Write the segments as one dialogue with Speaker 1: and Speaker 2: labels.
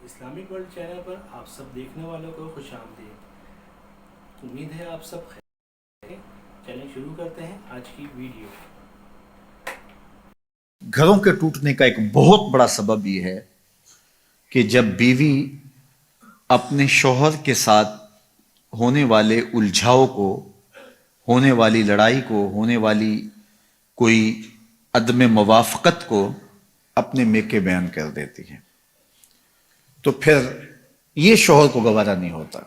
Speaker 1: Islamic world channel پر آپ سب دیکھنے والوں کو خوش آمدید۔ امید ہے آپ سب خیر ہیں۔ چلیں شروع کرتے ہیں آج کی ویڈیو۔
Speaker 2: گھروں کے ٹوٹنے کا ایک بہت بڑا سبب یہ ہے کہ جب بیوی اپنے شوہر کے ساتھ ہونے والے الجھاؤ کو، ہونے والی لڑائی کو، ہونے والی کوئی عدم موافقت کو اپنے میکے بیان کر دیتی ہے، تو پھر یہ شوہر کو گوارا نہیں ہوتا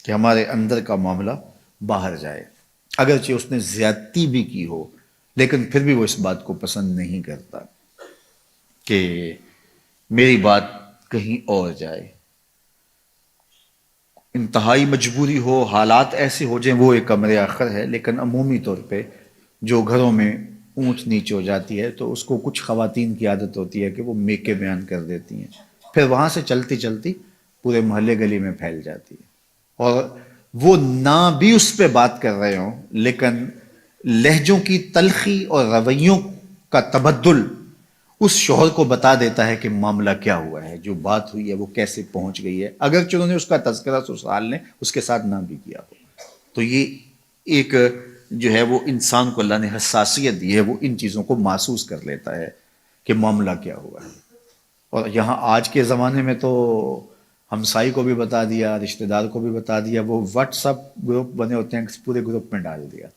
Speaker 2: کہ ہمارے اندر کا معاملہ باہر جائے، اگرچہ اس نے زیادتی بھی کی ہو، لیکن پھر بھی وہ اس بات کو پسند نہیں کرتا کہ میری بات کہیں اور جائے۔ انتہائی مجبوری ہو، حالات ایسے ہو جائیں، وہ ایک امر آخر ہے، لیکن عمومی طور پہ جو گھروں میں اونچ نیچ ہو جاتی ہے تو اس کو کچھ خواتین کی عادت ہوتی ہے کہ وہ میکے بیان کر دیتی ہیں، پھر وہاں سے چلتی چلتی پورے محلے گلی میں پھیل جاتی ہے، اور وہ نہ بھی اس پہ بات کر رہے ہوں لیکن لہجوں کی تلخی اور رویوں کا تبدل اس شوہر کو بتا دیتا ہے کہ معاملہ کیا ہوا ہے، جو بات ہوئی ہے وہ کیسے پہنچ گئی ہے، اگرچہ انہوں نے اس کا تذکرہ سسرال نے اس کے ساتھ نہ بھی کیا ہو۔ تو یہ ایک جو ہے وہ انسان کو اللہ نے حساسیت دی ہے، وہ ان چیزوں کو محسوس کر لیتا ہے کہ معاملہ کیا ہوا ہے۔ اور یہاں آج کے زمانے میں تو ہمسائی کو بھی بتا دیا، رشتہ دار کو بھی بتا دیا، وہ واٹس ایپ گروپ بنے ہوتے ہیں، پورے گروپ میں ڈال دیا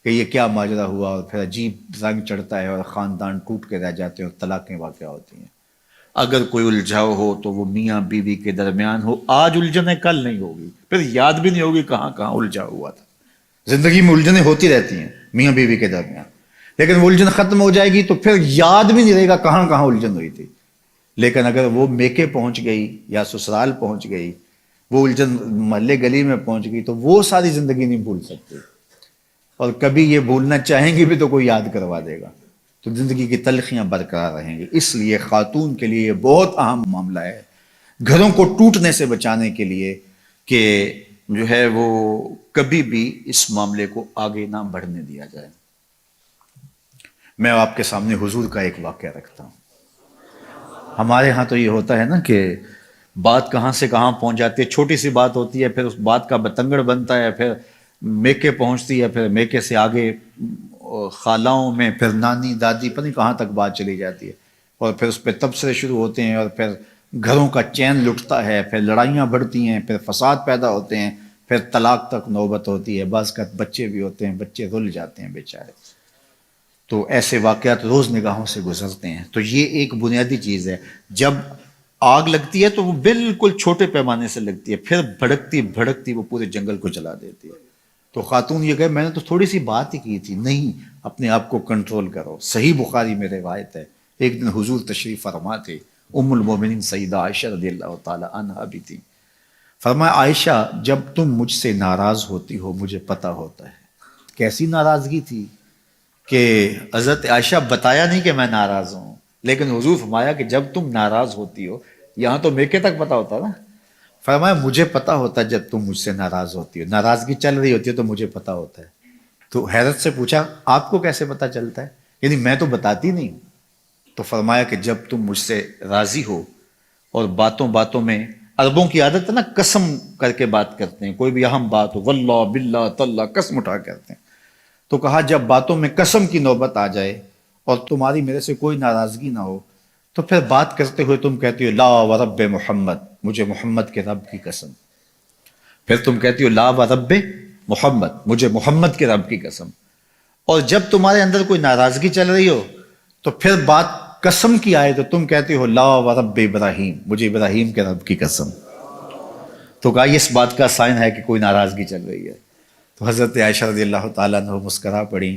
Speaker 2: کہ یہ کیا ماجرا ہوا، اور پھر عجیب رنگ چڑھتا ہے اور خاندان ٹوٹ کے رہ جاتے ہیں اور طلاقیں واقع ہوتی ہیں۔ اگر کوئی الجھاؤ ہو تو وہ میاں بیوی کے درمیان ہو، آج الجھنیں کل نہیں ہوگی، پھر یاد بھی نہیں ہوگی کہاں کہاں الجھا ہوا تھا۔ زندگی میں الجھنیں ہوتی رہتی ہیں میاں بیوی کے درمیان، لیکن وہ الجھن ختم ہو جائے گی تو پھر یاد بھی نہیں رہے گا کہاں کہاں الجھن ہوئی تھی۔ لیکن اگر وہ میکے پہنچ گئی یا سسرال پہنچ گئی، وہ الجھن محلے گلی میں پہنچ گئی، تو وہ ساری زندگی نہیں بھول سکتے، اور کبھی یہ بھولنا چاہیں گے بھی تو کوئی یاد کروا دے گا، تو زندگی کی تلخیاں برقرار رہیں گی۔ اس لیے خاتون کے لیے یہ بہت اہم معاملہ ہے، گھروں کو ٹوٹنے سے بچانے کے لیے، کہ جو ہے وہ کبھی بھی اس معاملے کو آگے نہ بڑھنے دیا جائے۔ میں آپ کے سامنے حضور کا ایک واقعہ رکھتا ہوں۔ ہمارے ہاں تو یہ ہوتا ہے نا کہ بات کہاں سے کہاں پہنچ جاتی ہے، چھوٹی سی بات ہوتی ہے، پھر اس بات کا بتنگڑ بنتا ہے، پھر میکے پہنچتی ہے، پھر میکے سے آگے خالاؤں میں، پھر نانی دادی، پتہ نہیں کہاں تک بات چلی جاتی ہے، اور پھر اس پہ تبصرے شروع ہوتے ہیں، اور پھر گھروں کا چین لٹتا ہے، پھر لڑائیاں بڑھتی ہیں، پھر فساد پیدا ہوتے ہیں، پھر طلاق تک نوبت ہوتی ہے، بعض کا بچے بھی ہوتے ہیں، بچے رل جاتے ہیں بیچارے۔ تو ایسے واقعات روز نگاہوں سے گزرتے ہیں۔ تو یہ ایک بنیادی چیز ہے، جب آگ لگتی ہے تو وہ بالکل چھوٹے پیمانے سے لگتی ہے، پھر بھڑکتی بھڑکتی وہ پورے جنگل کو جلا دیتی ہے۔ تو خاتون یہ کہے میں نے تو تھوڑی سی بات ہی کی تھی، نہیں، اپنے آپ کو کنٹرول کرو۔ صحیح بخاری میں روایت ہے، ایک دن حضور تشریف فرما تھے، ام المومنین سیدہ عائشہ رضی اللہ تعالی عنہا بھی تھی۔ فرمایا عائشہ جب تم مجھ سے ناراض ہوتی ہو مجھے پتہ ہوتا ہے۔ کیسی ناراضگی تھی کہ حضرت عائشہ بتایا نہیں کہ میں ناراض ہوں، لیکن حضور فرمایا کہ جب تم ناراض ہوتی ہو، یہاں تو میکے تک پتہ ہوتا نا، فرمایا مجھے پتہ ہوتا ہے جب تم مجھ سے ناراض ہوتی ہو، ناراضگی چل رہی ہوتی ہے تو مجھے پتہ ہوتا ہے۔ تو حیرت سے پوچھا آپ کو کیسے پتہ چلتا ہے، یعنی میں تو بتاتی نہیں۔ تو فرمایا کہ جب تم مجھ سے راضی ہو اور باتوں باتوں میں، عربوں کی عادت ہے نا قسم کر کے بات کرتے ہیں، کوئی بھی اہم بات ہو واللہ باللہ تاللہ قسم اٹھا کرتے ہیں، تو کہا جب باتوں میں قسم کی نوبت آ جائے اور تمہاری میرے سے کوئی ناراضگی نہ ہو، تو پھر بات کرتے ہوئے تم کہتی ہو لا ورب محمد، مجھے محمد کے رب کی قسم، پھر تم کہتی ہو لا ورب محمد، مجھے محمد کے رب کی قسم، اور جب تمہارے اندر کوئی ناراضگی چل رہی ہو تو پھر بات قسم کی آئے تو تم کہتی ہو لا ورب ابراہیم، مجھے ابراہیم کے رب کی قسم۔ تو کہا یہ اس بات کا سائن ہے کہ کوئی ناراضگی چل رہی ہے۔ تو حضرت عائشہ رضی اللہ تعالیٰ عنہ مسکرا پڑی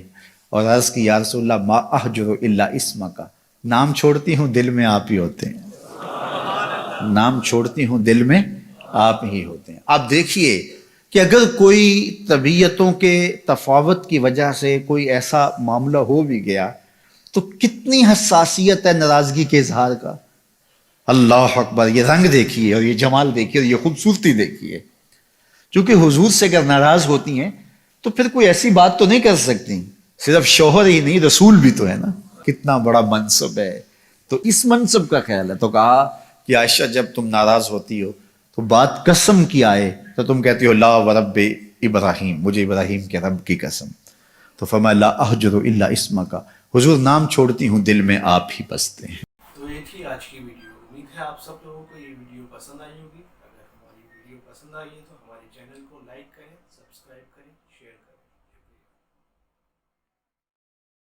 Speaker 2: اور عرض کی یا رسول اللہ ما احجر الا اسمک، نام چھوڑتی ہوں دل میں آپ ہی ہوتے ہیں، نام چھوڑتی ہوں دل میں آپ ہی ہوتے ہیں۔ آپ دیکھیے کہ اگر کوئی طبیعتوں کے تفاوت کی وجہ سے کوئی ایسا معاملہ ہو بھی گیا تو کتنی حساسیت ہے ناراضگی کے اظہار کا۔ اللہ اکبر، یہ رنگ دیکھیے اور یہ جمال دیکھیے اور یہ خوبصورتی دیکھیے، چونکہ حضور سے اگر ناراض ہوتی ہیں تو پھر کوئی ایسی بات تو نہیں کر سکتی، صرف شوہر ہی نہیں رسول بھی تو ہے نا، کتنا بڑا منصب ہے۔ تو اس منصب کا خیال ہے، تو کہا کہ عائشہ جب تم ناراض ہوتی ہو تو بات قسم کی آئے تو تم کہتی ہو لا ورب ابراہیم، مجھے ابراہیم کے رب کی قسم. تو فرمایا لا احجر الا اسمک، حضور نام چھوڑتی ہوں دل میں آپ ہی بستے ہیں.
Speaker 1: تو یہ تھی آج کی ویڈیو. امید ہے آپ سب لوگوں کو یہ ویڈیو پسند آئی ہوگی. اگر ہماری ویڈیو پسند آئی ہے تو ہمارے چینل کو لائک کریں، سبسکرائب کریں، شیئر کریں.